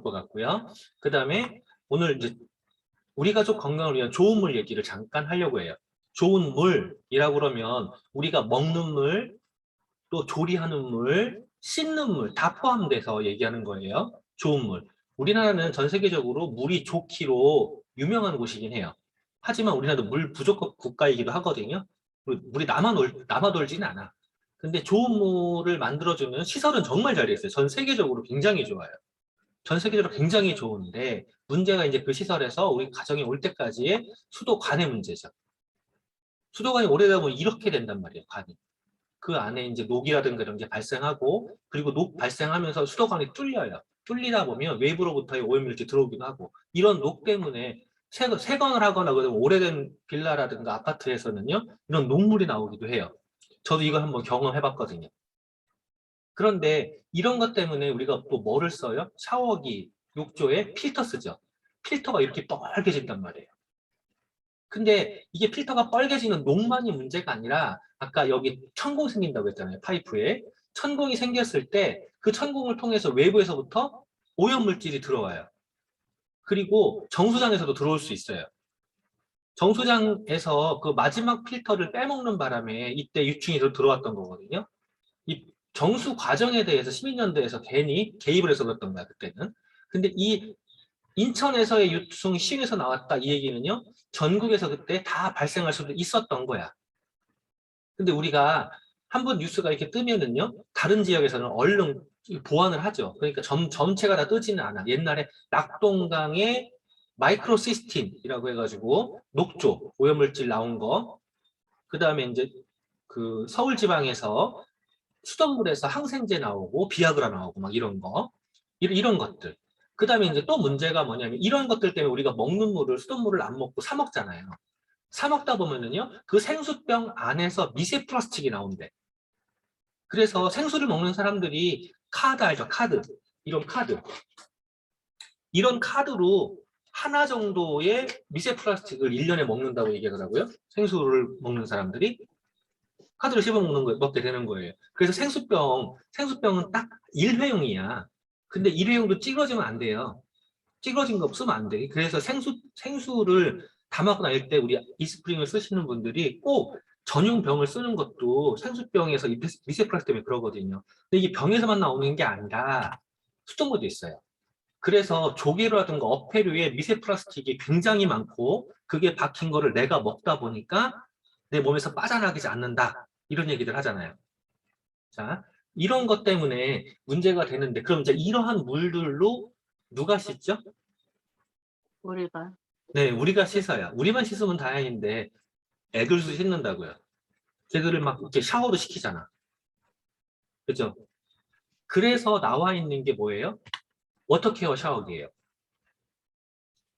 것 같고요. 그 다음에 오늘 이제 우리 가족 건강을 위한 좋은 물 얘기를 잠깐 하려고 해요. 좋은 물이라고 그러면 우리가 먹는 물, 또 조리하는 물, 씻는 물 다 포함돼서 얘기하는 거예요. 좋은 물. 우리나라는 전 세계적으로 물이 좋기로 유명한 곳이긴 해요. 하지만 우리나라도 물 부족 국가이기도 하거든요. 물이 남아돌지는 않아. 근데 좋은 물을 만들어주는 시설은 정말 잘 돼 있어요. 전 세계적으로 굉장히 좋아요. 전 세계적으로 굉장히 좋은데 문제가 이제 그 시설에서 우리 가정에 올 때까지의 수도관의 문제죠. 수도관이 오래되다 보면 이렇게 된단 말이에요, 관이. 그 안에 이제 녹이라든가 이런 게 발생하고, 그리고 녹 발생하면서 수도관이 뚫려요. 뚫리다 보면 외부로부터의 오염물질이 들어오기도 하고, 이런 녹 때문에 세건을 하거나 그러면 오래된 빌라라든가 아파트에서는요, 이런 녹물이 나오기도 해요. 저도 이걸 한번 경험해봤거든요. 그런데 이런 것 때문에 우리가 또 뭐를 써요? 샤워기, 욕조에 필터 쓰죠. 필터가 이렇게 뻘개진단 말이에요. 근데 이게 필터가 뻘개지는 녹만이 문제가 아니라 아까 여기 천공 생긴다고 했잖아요. 파이프에. 천공이 생겼을 때 그 천공을 통해서 외부에서부터 오염물질이 들어와요. 그리고 정수장에서도 들어올 수 있어요. 정수장에서 그 마지막 필터를 빼먹는 바람에 이때 유충이 들어왔던 거거든요. 이 정수 과정에 대해서 시민연대에서 괜히 개입을 해서 그랬던 거야, 그때는. 근데 이 인천에서의 유충 시에서 나왔다 이 얘기는요, 전국에서 그때 다 발생할 수도 있었던 거야. 근데 우리가 한번 뉴스가 이렇게 뜨면은요, 다른 지역에서는 얼른 보완을 하죠. 그러니까 전체가 다 뜨지는 않아. 옛날에 낙동강에 마이크로시스틴이라고 해가지고 녹조 오염물질 나온 거, 그 다음에 이제 그 서울 지방에서 수돗물에서 항생제 나오고 비아그라 나오고 막 이런 거, 이런 것들. 그 다음에 이제 또 문제가 뭐냐면 이런 것들 때문에 우리가 먹는 물을, 수돗물을 안 먹고 사 먹잖아요. 사 먹다 보면은요, 그 생수병 안에서 미세 플라스틱이 나온대. 그래서 생수를 먹는 사람들이 카드 알죠? 카드. 이런 카드. 이런 카드로 하나 정도의 미세 플라스틱을 1년에 먹는다고 얘기하더라고요. 생수를 먹는 사람들이. 카드를 씹어 먹게 되는 거예요. 그래서 생수병은 딱 1회용이야. 근데 1회용도 찌그러지면 안 돼요. 찌그러진 거 쓰면 안 돼. 그래서 생수를 담아고 다닐 때 우리 이스프링을 쓰시는 분들이 꼭 전용 병을 쓰는 것도 생수병에서 이 미세 플라스틱 때문에 그러거든요. 근데 이게 병에서만 나오는 게 아니라 수돗물도 있어요. 그래서 조개라든가 어패류에 미세 플라스틱이 굉장히 많고 그게 박힌 거를 내가 먹다 보니까 내 몸에서 빠져나가지 않는다. 이런 얘기들 하잖아요. 자, 이런 것 때문에 문제가 되는데 그럼 이제 이러한 물들로 누가 씻죠? 우리가. 네, 우리가 씻어야. 우리만 씻으면 다행인데 애들도 씻는다고요. 걔들을 막 이렇게 샤워도 시키잖아. 그죠? 그래서 나와 있는 게 뭐예요? 워터케어 샤워기예요.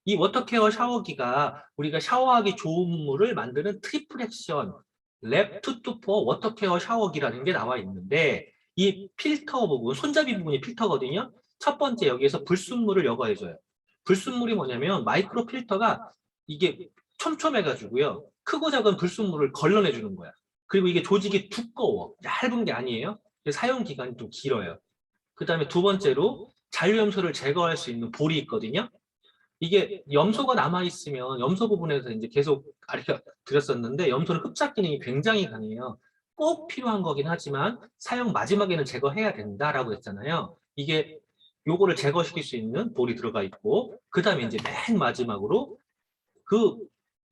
이 워터케어 샤워기가 우리가 샤워하기 좋은 물을 만드는 트리플 액션 랩224 워터케어 샤워기라는 게 나와 있는데 이 필터 부분, 손잡이 부분이 필터거든요. 첫 번째 여기에서 불순물을 제거해줘요. 불순물이 뭐냐면 마이크로 필터가 이게 촘촘해가지고요. 크고 작은 불순물을 걸러내주는 거야. 그리고 이게 조직이 두꺼워. 얇은 게 아니에요. 사용 기간이 좀 길어요. 그 다음에 두 번째로 잔류염소를 제거할 수 있는 볼이 있거든요. 이게 염소가 남아있으면 염소 부분에서 이제 계속 가르쳐 드렸었는데 염소는 흡착 기능이 굉장히 강해요. 꼭 필요한 거긴 하지만 사용 마지막에는 제거해야 된다라고 했잖아요. 이게 요거를 제거시킬 수 있는 볼이 들어가 있고 그 다음에 이제 맨 마지막으로 그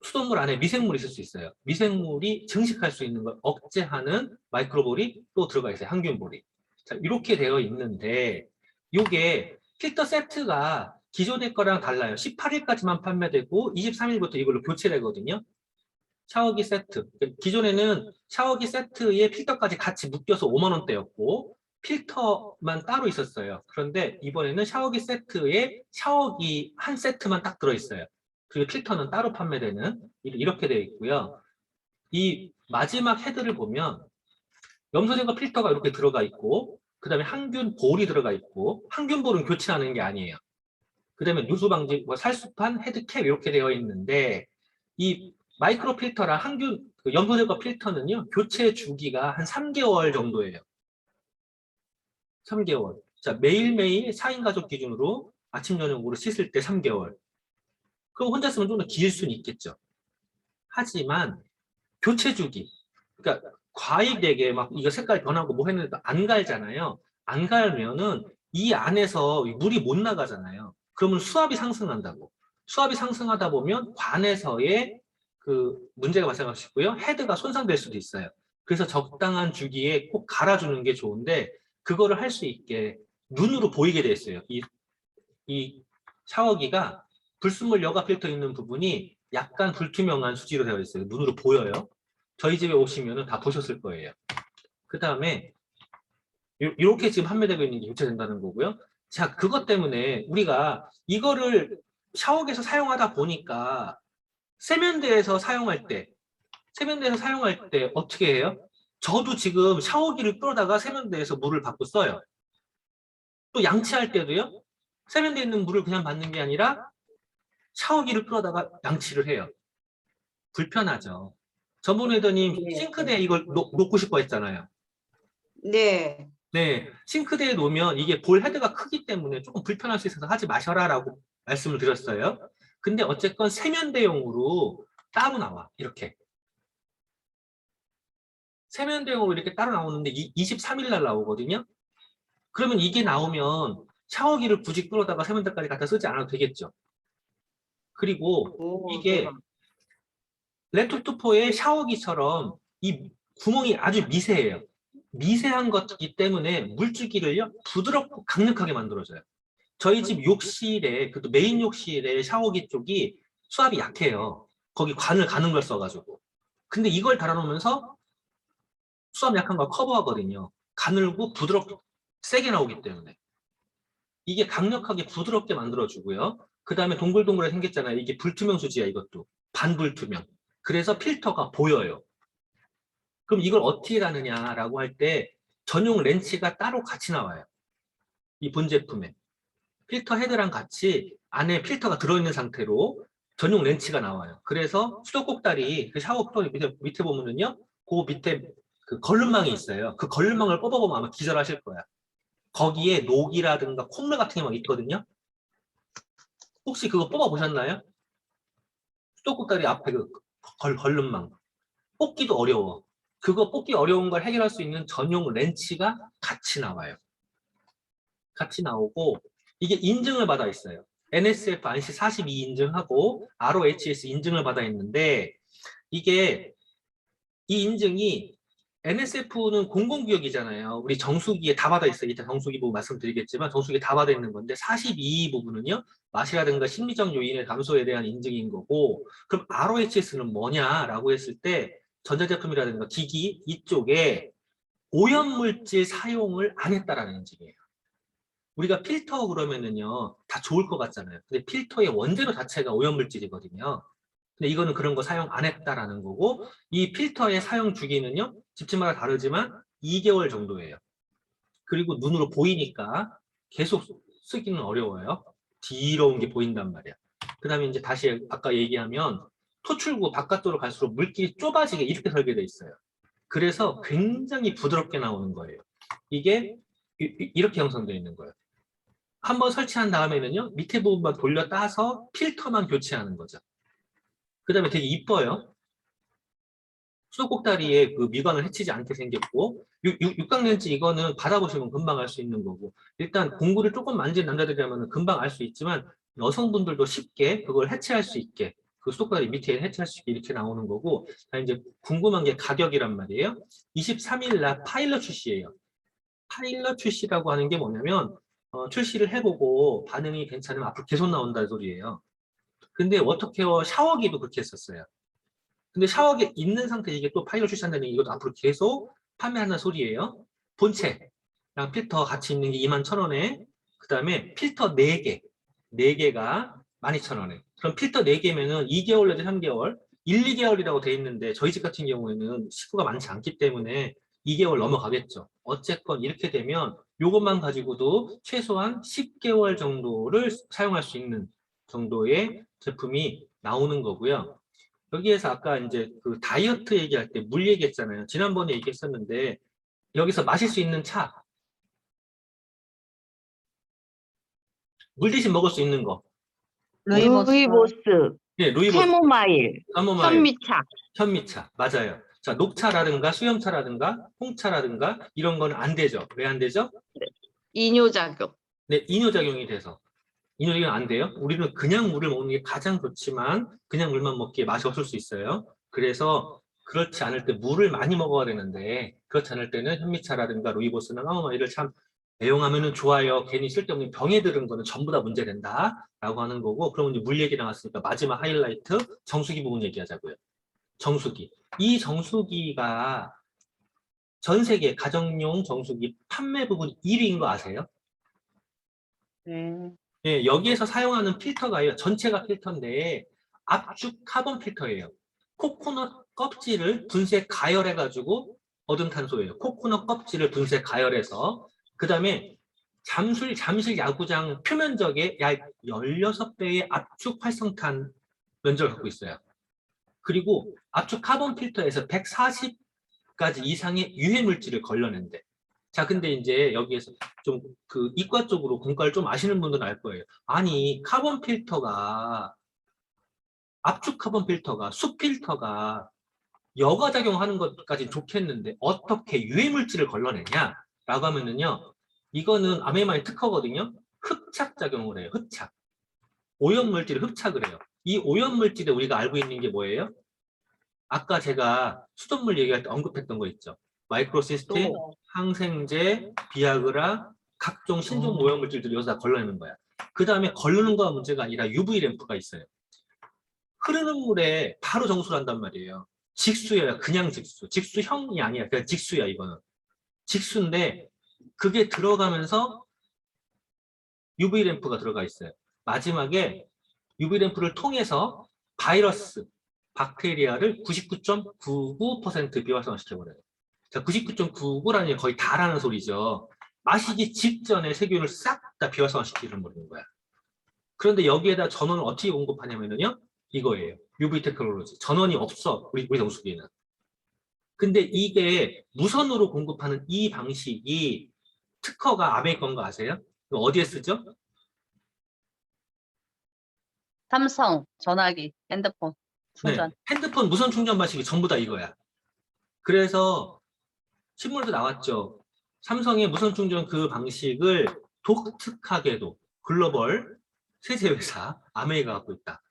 수돗물 안에 미생물이 있을 수 있어요. 미생물이 증식할 수 있는 걸 억제하는 마이크로볼이 또 들어가 있어요. 항균볼이. 자, 이렇게 되어 있는데 이게 필터 세트가 기존의 거랑 달라요. 18일까지만 판매되고 23일부터 이걸로 교체되거든요. 샤워기 세트. 기존에는 샤워기 세트에 필터까지 같이 묶여서 5만 원대였고 필터만 따로 있었어요. 그런데 이번에는 샤워기 세트에 샤워기 한 세트만 딱 들어있어요. 그리고 필터는 따로 판매되는 이렇게 되어 있고요. 이 마지막 헤드를 보면 염소제거 필터가 이렇게 들어가 있고 그 다음에 항균 볼이 들어가 있고 항균 볼은 교체하는 게 아니에요. 그 다음에 누수 방지, 살수판, 헤드캡 이렇게 되어 있는데 이 마이크로 필터랑 항균, 염소 제거 필터는요, 교체 주기가 한 3개월 정도예요. 3개월. 자, 매일매일 4인 가족 기준으로 아침 저녁으로 씻을 때 3개월. 그럼 혼자 쓰면 좀 더 길 수는 있겠죠. 하지만 교체 주기. 그러니까 과잉되게 막 이거 색깔 변하고 뭐 했는데 안 갈잖아요. 안 갈면은 이 안에서 물이 못 나가잖아요. 그러면 수압이 상승한다고. 수압이 상승하다 보면 관에서의 그 문제가 발생할 수 있고요. 헤드가 손상될 수도 있어요. 그래서 적당한 주기에 꼭 갈아주는 게 좋은데 그거를 할 수 있게 눈으로 보이게 돼 있어요. 이 샤워기가 불순물 여과 필터 있는 부분이 약간 불투명한 수지로 되어 있어요. 눈으로 보여요. 저희 집에 오시면 다 보셨을 거예요. 그 다음에 이렇게 지금 판매되고 있는 게 교체된다는 거고요. 자, 그것 때문에 우리가 이거를 샤워기에서 사용하다 보니까 세면대에서 사용할 때 어떻게 해요? 저도 지금 샤워기를 끌어다가 세면대에서 물을 받고 써요. 또 양치할 때도요. 세면대에 있는 물을 그냥 받는 게 아니라 샤워기를 끌어다가 양치를 해요. 불편하죠. 전문의더님 네. 싱크대에 이걸 놓고 싶어 했잖아요. 네. 네, 싱크대에 놓으면 이게 볼 헤드가 크기 때문에 조금 불편할 수 있어서 하지 마셔라라고 말씀을 드렸어요. 근데 어쨌건 세면대용으로 따로 나와. 이렇게. 세면대용으로 이렇게 따로 나오는데 23일 날 나오거든요. 그러면 이게 나오면 샤워기를 굳이 끌어다가 세면대까지 갖다 쓰지 않아도 되겠죠. 그리고 오, 이게 대박. 랩토프4의 샤워기처럼 이 구멍이 아주 미세해요. 미세한 것이기 때문에 물주기를요 부드럽고 강력하게 만들어줘요. 저희 집 욕실에 그것도 메인 욕실의 샤워기 쪽이 수압이 약해요. 거기 관을 가는 걸 써가지고. 근데 이걸 달아놓으면서 수압 약한 걸 커버하거든요. 가늘고 부드럽게 세게 나오기 때문에. 이게 강력하게 부드럽게 만들어주고요. 그 다음에 동글동글하게 생겼잖아요. 이게 불투명 수지야, 이것도. 반불투명. 그래서 필터가 보여요. 그럼 이걸 어떻게 다느냐라고 할 때 전용 렌치가 따로 같이 나와요. 이 본 제품에. 필터 헤드랑 같이 안에 필터가 들어있는 상태로 전용 렌치가 나와요. 그래서 수도꼭다리, 그 샤워 클로즈 밑에 보면은요, 그 밑에 그 걸름망이 있어요. 그 걸름망을 뽑아보면 아마 기절하실 거야. 거기에 녹이라든가 콧물 같은 게 막 있거든요. 혹시 그거 뽑아보셨나요? 수도꼭다리 앞에 그 걸름망. 뽑기도 어려워. 그거 뽑기 어려운 걸 해결할 수 있는 전용 렌치가 같이 나와요. 같이 나오고 이게 인증을 받아 있어요. NSF 안시 42 인증하고 ROHS 인증을 받아 있는데 이게 이 인증이 NSF는 공공구역이잖아요. 우리 정수기에 다 받아 있어요. 이따 정수기 부분 말씀드리겠지만 정수기에 다 받아 있는 건데 42 부분은요. 맛이라든가 심리적 요인의 감소에 대한 인증인 거고 그럼 ROHS는 뭐냐라고 했을 때 전자제품이라든가 기기 이쪽에 오염물질 사용을 안 했다라는 인증이에요. 우리가 필터 그러면은요 다 좋을 것 같잖아요. 근데 필터의 원재료 자체가 오염물질이거든요. 근데 이거는 그런 거 사용 안 했다라는 거고 이 필터의 사용 주기는요 집집마다 다르지만 2개월 정도예요. 그리고 눈으로 보이니까 계속 쓰기는 어려워요. 뒤로운 게 보인단 말이야. 그 다음에 이제 다시 아까 얘기하면 토출구 바깥으로 갈수록 물길이 좁아지게 이렇게 설계되어 있어요. 그래서 굉장히 부드럽게 나오는 거예요. 이게 이렇게 형성되어 있는 거예요. 한번 설치한 다음에는요 밑에 부분만 돌려 따서 필터만 교체하는 거죠. 그 다음에 되게 이뻐요. 수도꼭다리에 그 미관을 해치지 않게 생겼고 육각 렌즈 이거는 받아보시면 금방 알 수 있는 거고 일단 공구를 조금 만진 남자들이라면 금방 알 수 있지만 여성분들도 쉽게 그걸 해체할 수 있게 그 수도꼭다리 밑에 해체할 수 있게 이렇게 나오는 거고 이제 궁금한 게 가격이란 말이에요. 23일 날 파일럿 출시예요. 파일럿 출시라고 하는 게 뭐냐면 출시를 해보고 반응이 괜찮으면 앞으로 계속 나온다는 소리예요. 근데 워터케어 샤워기도 그렇게 했었어요. 근데 샤워기 있는 상태 이게 또 파일럿 출시한다는 게 이것도 앞으로 계속 판매하는 소리예요. 본체랑 필터 같이 있는 게 21,000원에 그 다음에 필터 4개 4개가 12,000원에 그럼 필터 4개면은 2개월 내지 3개월 1, 2개월이라고 돼 있는데 저희 집 같은 경우에는 식구가 많지 않기 때문에 2개월 넘어가겠죠. 어쨌건 이렇게 되면 이것만 가지고도 최소한 10개월 정도를 사용할 수 있는 정도의 제품이 나오는 거고요. 여기에서 아까 이제 그 다이어트 얘기할 때 물 얘기했잖아요. 지난번에 얘기했었는데 여기서 마실 수 있는 차 물 대신 먹을 수 있는 거. 루이보스, 네, 루이보스, 캐모마일, 카모마일, 현미차. 현미차. 맞아요. 자, 녹차라든가 수염차라든가 홍차라든가 이런 거는 안 되죠. 왜 안 되죠? 이뇨작용. 네, 이뇨작용이 돼서. 이뇨작용 안 돼요. 우리는 그냥 물을 먹는 게 가장 좋지만 그냥 물만 먹기에 맛이 없을 수 있어요. 그래서 그렇지 않을 때 물을 많이 먹어야 되는데 그렇지 않을 때는 현미차라든가 루이보스나 카모마일을 참 애용하면은 좋아요. 괜히 쓸데없는 병에 들은 거는 전부 다 문제된다 라고 하는 거고, 그럼 이제 물 얘기 나왔으니까 마지막 하이라이트 정수기 부분 얘기하자고요. 정수기. 이 정수기가 전 세계 가정용 정수기 판매 부분 1위인 거 아세요? 네. 예, 여기에서 사용하는 필터가요. 전체가 필터인데 압축 카본 필터예요. 코코넛 껍질을 분쇄 가열해가지고 얻은 탄소예요. 코코넛 껍질을 분쇄 가열해서 그 다음에 잠실 야구장 표면적의 약 16배의 압축 활성탄 면적을 갖고 있어요. 그리고 압축 카본 필터에서 140가지 이상의 유해 물질을 걸러낸대. 자, 근데 이제 여기에서 좀 그 이과 쪽으로 공과를 좀 아시는 분들은 알 거예요. 아니, 카본 필터가, 압축 카본 필터가, 수 필터가 여과작용하는 것까지 좋겠는데 어떻게 유해 물질을 걸러내냐? 라고 하면은요, 이거는 아메마의 특허거든요. 흡착작용을 해요, 흡착. 오염물질을 흡착을 해요. 이 오염물질에 우리가 알고 있는 게 뭐예요? 아까 제가 수돗물 얘기할 때 언급했던 거 있죠. 마이크로시스템, 또 항생제, 비아그라, 각종 신종 오염물질들이 여기서 다 걸러내는 거야. 그 다음에 걸르는 거가 문제가 아니라 UV 램프가 있어요. 흐르는 물에 바로 정수를 한단 말이에요. 직수예요. 그냥 직수. 직수형이 아니야. 그냥 직수야, 이거는. 직수인데 그게 들어가면서 UV 램프가 들어가 있어요. 마지막에 UV 램프를 통해서 바이러스, 박테리아를 99.99% 비활성화시켜버려요. 자, 99.99라는 게 거의 다라는 소리죠. 마시기 직전에 세균을 싹 다 비활성화시키는 버리는 거야. 그런데 여기에다 전원을 어떻게 공급하냐면요, 이거예요. UV 테크놀로지. 전원이 없어, 우리 정수기에는. 근데 이게 무선으로 공급하는 이 방식이 특허가 아메 건거 아세요? 이거 어디에 쓰죠? 삼성, 전화기, 핸드폰, 충전. 네, 핸드폰 무선 충전 방식이 전부 다 이거야. 그래서 신문에도 나왔죠. 삼성의 무선 충전 그 방식을 독특하게도 글로벌 세제 회사 아메이가 갖고 있다.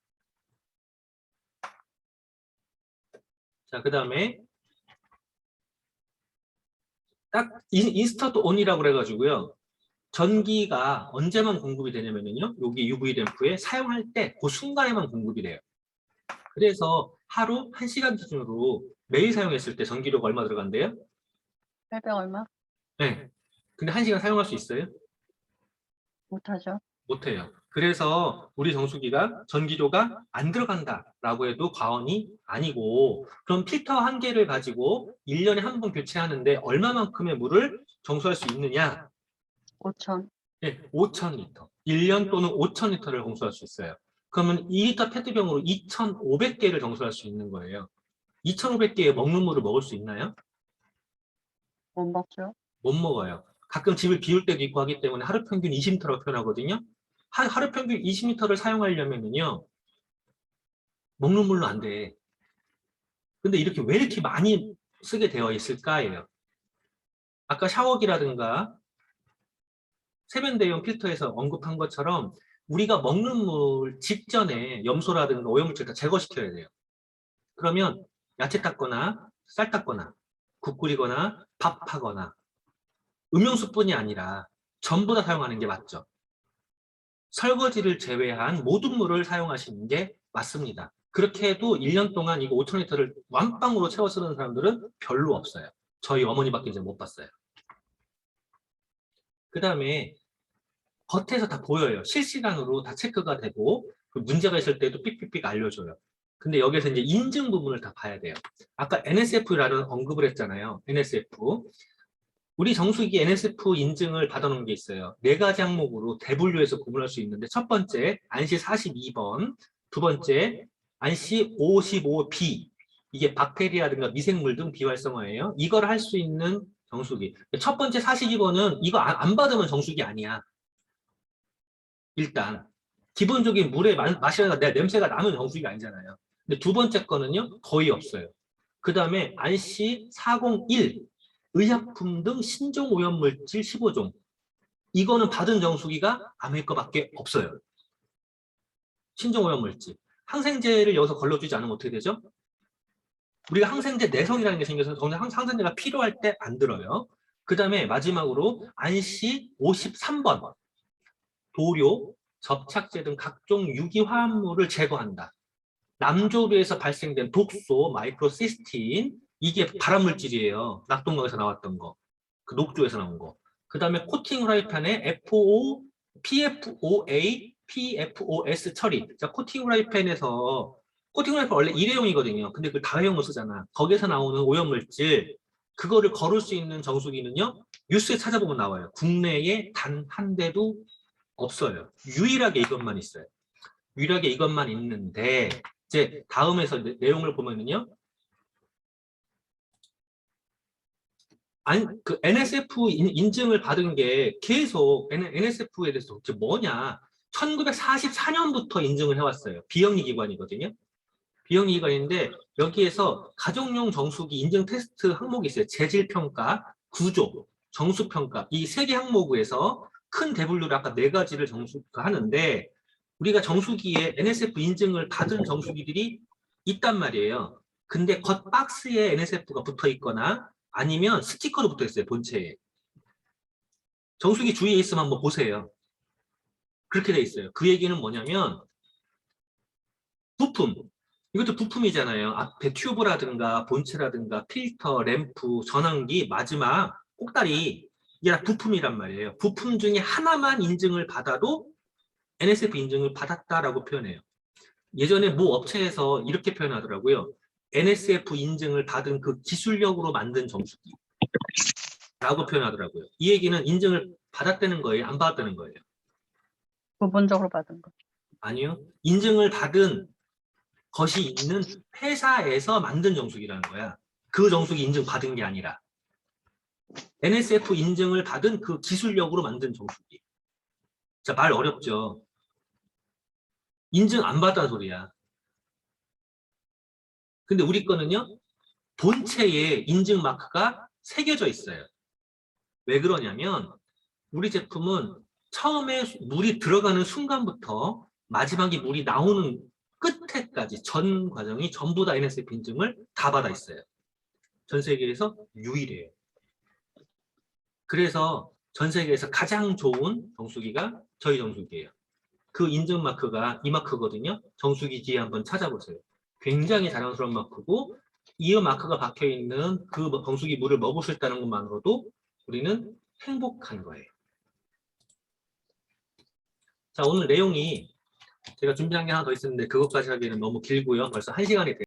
자, 그 다음에 딱 인스턴트 온이라고 그래가지고요. 전기가 언제만 공급이 되냐면요. 여기 UV 램프에 사용할 때 그 순간에만 공급이 돼요. 그래서 하루 1시간 기준으로 매일 사용했을 때 전기료가 얼마 들어간대요? 800 얼마? 네. 근데 1시간 사용할 수 있어요? 못하죠. 못해요. 그래서 우리 정수기가 전기료가 안 들어간다라고 해도 과언이 아니고, 그럼 필터 한 개를 가지고 1년에 한 번 교체하는데 얼마만큼의 물을 정수할 수 있느냐? 5천. 네, 5,000리터. 1년 또는 5,000리터를 정수할 수 있어요. 그러면 2리터 페트병으로 2,500개를 정수할 수 있는 거예요. 2,500개의 먹는 물을 먹을 수 있나요? 못 먹죠. 못 먹어요. 가끔 집을 비울 때도 있고 하기 때문에 하루 평균 20리터라고 표현하거든요. 하루 평균 20리터를 사용하려면요, 먹는 물로 안 돼. 근데 이렇게 왜 이렇게 많이 쓰게 되어 있을까예요. 아까 샤워기라든가 세면대용 필터에서 언급한 것처럼 우리가 먹는 물 직전에 염소라든가 오염물질 다 제거시켜야 돼요. 그러면 야채 닦거나 쌀 닦거나 국 끓이거나 밥하거나 음용수뿐이 아니라 전부 다 사용하는 게 맞죠. 설거지를 제외한 모든 물을 사용하시는 게 맞습니다. 그렇게 해도 1년 동안 이거 5,000리터를 완빵으로 채워 쓰는 사람들은 별로 없어요. 저희 어머니밖에 이제 못 봤어요. 그 다음에 겉에서 다 보여요. 실시간으로 다 체크가 되고 문제가 있을 때도 삑삑삑 알려줘요. 근데 여기서 이제 인증 부분을 다 봐야 돼요. 아까 NSF라는 언급을 했잖아요. NSF. 우리 정수기 NSF 인증을 받아놓은 게 있어요. 4가지 항목으로 대분류해서 구분할 수 있는데, 첫 번째 안시 42번, 두 번째 안시 55B, 이게 박테리아든가 미생물 등 비활성화예요. 이걸 할 수 있는 정수기. 첫 번째 42번은 이거 안 받으면 정수기 아니야. 일단 기본적인 물에 마시다가 내 냄새가 나는 정수기가 아니잖아요. 근데 두 번째 거는요, 거의 없어요. 그 다음에 안시 401 의약품 등 신종 오염물질 15종. 이거는 받은 정수기가 아메리카밖에 없어요. 신종 오염물질. 항생제를 여기서 걸러주지 않으면 어떻게 되죠? 우리가 항생제 내성이라는 게 생겨서 항생제가 필요할 때 안 들어요. 그 다음에 마지막으로 안시 53번. 도료, 접착제 등 각종 유기화합물을 제거한다. 남조류에서 발생된 독소, 마이크로시스틴, 이게 발암물질이에요. 낙동강에서 나왔던 거. 그 녹조에서 나온 거. 그 다음에 코팅 후라이팬에 FO, PFOA, PFOS 처리. 자, 코팅 후라이팬에서 코팅 후라이팬 원래 일회용이거든요. 근데 그 다회용을 쓰잖아. 거기에서 나오는 오염물질, 그거를 거를 수 있는 정수기는요, 뉴스에 찾아보면 나와요. 국내에 단 한 대도 없어요. 유일하게 이것만 있어요. 유일하게 이것만 있는데, 이제 다음에서 내용을 보면은요, 그 NSF 인증을 받은 게 계속 NSF에 대해서 도대체 뭐냐? 1944년부터 인증을 해왔어요. 비영리 기관이거든요. 비영리 기관인데 여기에서 가정용 정수기 인증 테스트 항목이 있어요. 재질평가, 구조, 정수평가 이 세 개 항목에서 큰 대분류를 아까 네 가지를 정수하는데 우리가 정수기에 NSF 인증을 받은 정수기들이 있단 말이에요. 근데 겉 박스에 NSF가 붙어 있거나 아니면 스티커도 붙어 있어요. 본체에. 정수기 주위에 있으면 한번 보세요. 그렇게 돼 있어요. 그 얘기는 뭐냐면 부품. 이것도 부품이잖아요. 앞에 튜브라든가 본체라든가 필터, 램프, 전환기, 마지막 꼭다리 이게 다 부품이란 말이에요. 부품 중에 하나만 인증을 받아도 NSF 인증을 받았다라고 표현해요. 예전에 모 업체에서 이렇게 표현하더라고요. NSF 인증을 받은 그 기술력으로 만든 정수기 라고 표현하더라고요. 이 얘기는 인증을 받았다는 거예요? 안 받았다는 거예요? 부분적으로 받은 거. 아니요. 인증을 받은 것이 있는 회사에서 만든 정수기라는 거야. 그 정수기 인증 받은 게 아니라 NSF 인증을 받은 그 기술력으로 만든 정수기. 자, 말 어렵죠? 인증 안 받았다는 소리야. 근데 우리 거는요, 본체에 인증 마크가 새겨져 있어요. 왜 그러냐면 우리 제품은 처음에 물이 들어가는 순간부터 마지막에 물이 나오는 끝에까지 전 과정이 전부 다 NSF 인증을 다 받아 있어요. 전 세계에서 유일해요. 그래서 전 세계에서 가장 좋은 정수기가 저희 정수기예요. 그 인증 마크가 이 마크거든요. 정수기 뒤에 한번 찾아보세요. 굉장히 자랑스러운 마크고 이 마크가 박혀있는 그 정수기 물을 먹을 수 있다는 것만으로도 우리는 행복한 거예요. 자, 오늘 내용이 제가 준비한 게 하나 더 있었는데 그것까지 하기에는 너무 길고요. 벌써 1시간이 됐어요.